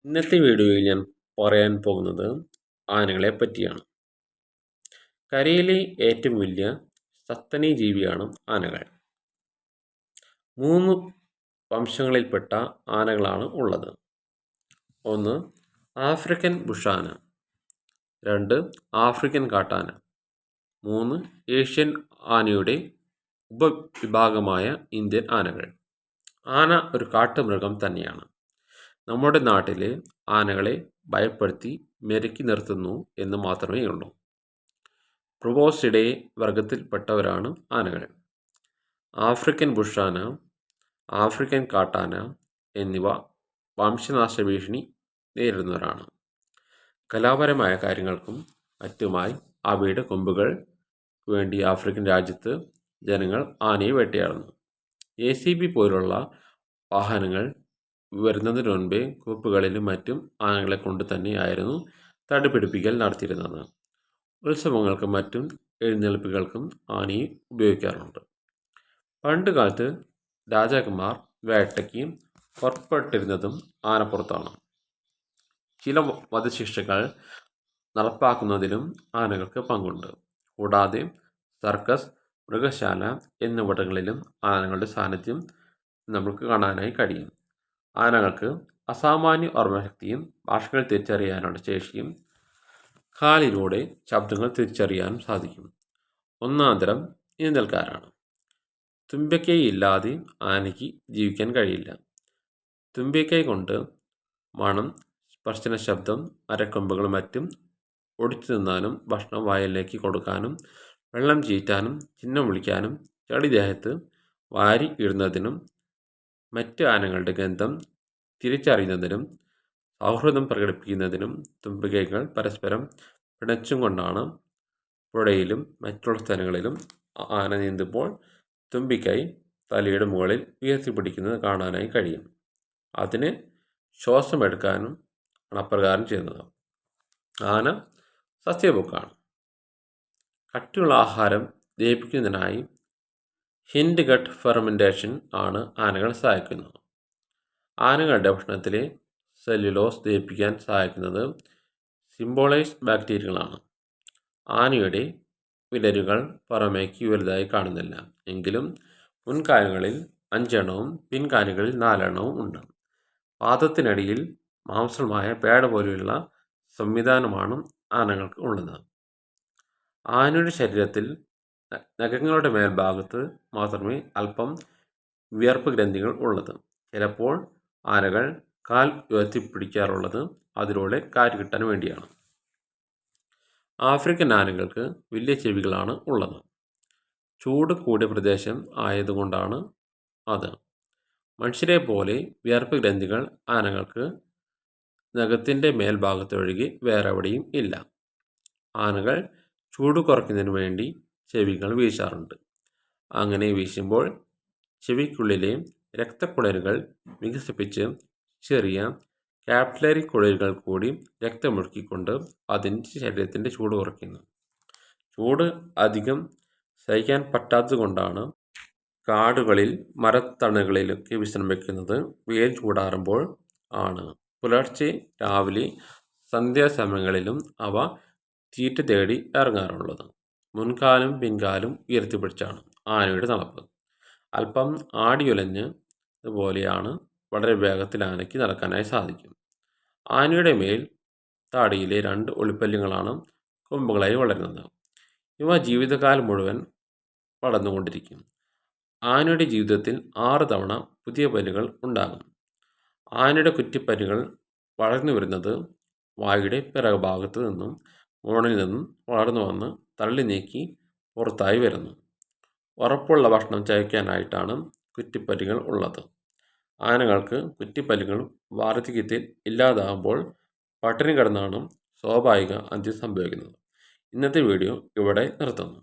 ഇന്നത്തെ വീഡിയോയിൽ ഞാൻ പറയാൻ പോകുന്നത് ആനകളെ പറ്റിയാണ്. കരയിലെ ഏറ്റവും വലിയ സസ്തനി ജീവിയാണ് ആനകൾ. 3 വംശങ്ങളിൽപ്പെട്ട ആനകളാണ് ഉള്ളത്. 1 ആഫ്രിക്കൻ ബുഷ് ആന, 2 ആഫ്രിക്കൻ കാട്ടാന, 3 ഏഷ്യൻ ആനയുടെ ഉപവിഭാഗമായ ഇന്ത്യൻ ആനകൾ. ആന ഒരു കാട്ടുമൃഗം തന്നെയാണ്. നമ്മുടെ നാട്ടിൽ ആനകളെ ഭയപ്പെടുത്തി മെരുക്കി നിർത്തുന്നു എന്ന് മാത്രമേ ഉള്ളൂ. പ്രൊബോസിഡേ വർഗത്തിൽപ്പെട്ടവരാണ് ആനകൾ. ആഫ്രിക്കൻ ബുഷ് ആന, ആഫ്രിക്കൻ കാട്ടാന എന്നിവ വംശനാശ ഭീഷണി നേരിടുന്നവരാണ്. കലാപരമായ കാര്യങ്ങൾക്കും മറ്റുമായി അവയുടെ കൊമ്പുകൾ വേണ്ടി ആഫ്രിക്കൻ രാജ്യത്ത് ജനങ്ങൾ ആനയെ വേട്ടയാടുന്നു. JCB പോലുള്ള വാഹനങ്ങൾ വരുന്നതിന് മുൻപേ കൂപ്പുകളിലും മറ്റും ആനകളെ കൊണ്ട് തന്നെയായിരുന്നു തടിപിടിപ്പിക്കൽ നടത്തിയിരുന്നത്. ഉത്സവങ്ങൾക്കും മറ്റും എഴുന്നള്ളിപ്പുകൾക്കും ആനയെ ഉപയോഗിക്കാറുണ്ട്. പണ്ട് കാലത്ത് രാജാക്കന്മാർ വേട്ടയ്ക്ക് പുറപ്പെട്ടിരുന്നതും ആനപ്പുറത്താണ്. ചില വധശിക്ഷകൾ നടപ്പാക്കുന്നതിലും ആനകൾക്ക് പങ്കുണ്ട്. കൂടാതെ സർക്കസ്, മൃഗശാല എന്നിവിടങ്ങളിലും ആനകളുടെ സാന്നിധ്യം നമുക്ക് കാണാനായി കഴിയും. ആനകൾക്ക് അസാമാന്യ ഓർമ്മശക്തിയും ഭാഷകൾ തിരിച്ചറിയാനുള്ള ശേഷിയും കാലിലൂടെ ശബ്ദങ്ങൾ തിരിച്ചറിയാനും സാധിക്കും. ഒന്നാന്തരം നീന്തൽക്കാരാണ്. തുമ്പിക്കൈ ഇല്ലാതെ ആനയ്ക്ക് ജീവിക്കാൻ കഴിയില്ല. തുമ്പിക്കൈ കൊണ്ട് മണം, സ്പർശന ശബ്ദം, മരക്കൊമ്പുകളും മറ്റും ഒടിച്ചു നിന്നാനും ഭക്ഷണം വായിലേക്ക് കൊടുക്കാനും വെള്ളം ചീറ്റാനും ചിഹ്നം വിളിക്കാനും ചെടി ദേഹത്ത് വാരി ഇടുന്നതിനും മറ്റ് ആനകളുടെ ഗന്ധം തിരിച്ചറിയുന്നതിനും സൗഹൃദം പ്രകടിപ്പിക്കുന്നതിനും തുമ്പിക്കൈകൾ പരസ്പരം പിണച്ചും കൊണ്ടാണ് പുഴയിലും മറ്റുള്ള സ്ഥലങ്ങളിലും ആന നീന്തുമ്പോൾ തുമ്പിക്കൈ തലയുടെ മുകളിൽ ഉയർത്തിപ്പിടിക്കുന്നത് കാണാനായി കഴിയും. അതിന് ശ്വാസമെടുക്കാനും ആണ് അപ്രകാരം ചെയ്യുന്നത്. ആന സസ്യഭുക്കാണ്. കട്ടിയുള്ള ആഹാരം ദഹിപ്പിക്കുന്നതിനായി ഹിൻഡ് ഗട്ട് ഫെർമെൻറ്റേഷൻ ആണ് ആനകൾ സഹായിക്കുന്നത്. ആനകളുടെ ഭക്ഷണത്തിലെ സെല്ലുലോസ് ദഹിപ്പിക്കാൻ സഹായിക്കുന്നത് സിംബോളൈസ് ബാക്ടീരിയകളാണ്. ആനയുടെ വിരലുകൾ പുറമേക്ക് വലുതായി കാണുന്നില്ല. എങ്കിലും മുൻകാലുകളിൽ 5 എണ്ണവും പിൻകാലുകളിൽ 4 എണ്ണവും ഉണ്ട്. പാദത്തിനടിയിൽ മാംസളമായ പേട പോലെയുള്ള സംവിധാനമാണ് ആനകൾക്ക് ഉള്ളത്. ആനയുടെ ശരീരത്തിൽ നഖങ്ങളുടെ മേൽഭാഗത്ത് മാത്രമേ അല്പം വിയർപ്പ് ഗ്രന്ഥികൾ ഉള്ളത്. ചിലപ്പോൾ ആനകൾ കാൽ ഉയർത്തിപ്പിടിക്കാറുള്ളത് അതിലൂടെ കാറ്റ് കിട്ടാൻ വേണ്ടിയാണ്. ആഫ്രിക്കൻ ആനകൾക്ക് വലിയ ചെവികളാണ് ഉള്ളത്. ചൂട് കൂടിയ പ്രദേശം ആയതുകൊണ്ടാണ് അത്. മനുഷ്യരെ പോലെ വിയർപ്പ് ഗ്രന്ഥികൾ ആനകൾക്ക് നഖത്തിൻ്റെ മേൽഭാഗത്തൊഴികെ വേറെ എവിടെയും ഇല്ല. ആനകൾ ചൂട് കുറയ്ക്കുന്നതിന് വേണ്ടി ചെവികൾ വീശാറുണ്ട്. അങ്ങനെ വീശുമ്പോൾ ചെവിക്കുള്ളിലെ രക്തക്കുഴലുകൾ വികസിപ്പിച്ച് ചെറിയ കാപ്പിലറി കുഴലുകൾ കൂടി രക്തമൊഴുക്കിക്കൊണ്ട് അതിൻ്റെ ശരീരത്തിൻ്റെ ചൂട് കുറയ്ക്കുന്നു. ചൂട് അധികം സഹിക്കാൻ പറ്റാത്തതുകൊണ്ടാണ് കാടുകളിൽ മരത്തണലുകളിലൊക്കെ വിശ്രമിക്കുന്നത്. വെയിൽ ചൂടാറുമ്പോൾ ആണ്. പുലർച്ചെ, രാവിലെ, സന്ധ്യാസമയങ്ങളിലും അവ തീറ്റ തേടി ഇറങ്ങാറുള്ളത്. മുൻകാലും പിൻകാലും ഉയർത്തിപ്പിടിച്ചാണ് ആനയുടെ നടപ്പ്. അല്പം ആടിയുലഞ്ഞത് പോലെയാണ്. വളരെ വേഗത്തിൽ ആനയ്ക്ക് നടക്കാനായി സാധിക്കും. ആനയുടെ മേൽ താടിയിലെ 2 ഒളിപ്പല്ലുകളാണ് കൊമ്പുകളായി വളരുന്നത്. ഇവ ജീവിതകാലം മുഴുവൻ വളർന്നുകൊണ്ടിരിക്കും. ആനയുടെ ജീവിതത്തിൽ 6 തവണ പുതിയ പല്ലുകൾ ഉണ്ടാകും. ആനയുടെ കുറ്റിപ്പല്ലുകൾ വളർന്നു വരുന്നത് വായുടെ പിറകുഭാഗത്ത് നിന്നും മോണിൽ നിന്നും വളർന്നു വന്ന് തള്ളി നീക്കി പുറത്തായി വരുന്നു. ഉറപ്പുള്ള ഭക്ഷണം ചവയ്ക്കാനായിട്ടാണ് കുറ്റിപ്പല്ലുകൾ ഉള്ളത്. ആനകൾക്ക് കുറ്റിപ്പല്ലുകൾ വാർദ്ധക്യത്തിൽ ഇല്ലാതാകുമ്പോൾ പട്ടിണി കിടന്നാണ് സ്വാഭാവിക അന്ത്യം സംഭവിക്കുന്നത്. ഇന്നത്തെ വീഡിയോ ഇവിടെ നിർത്തുന്നു.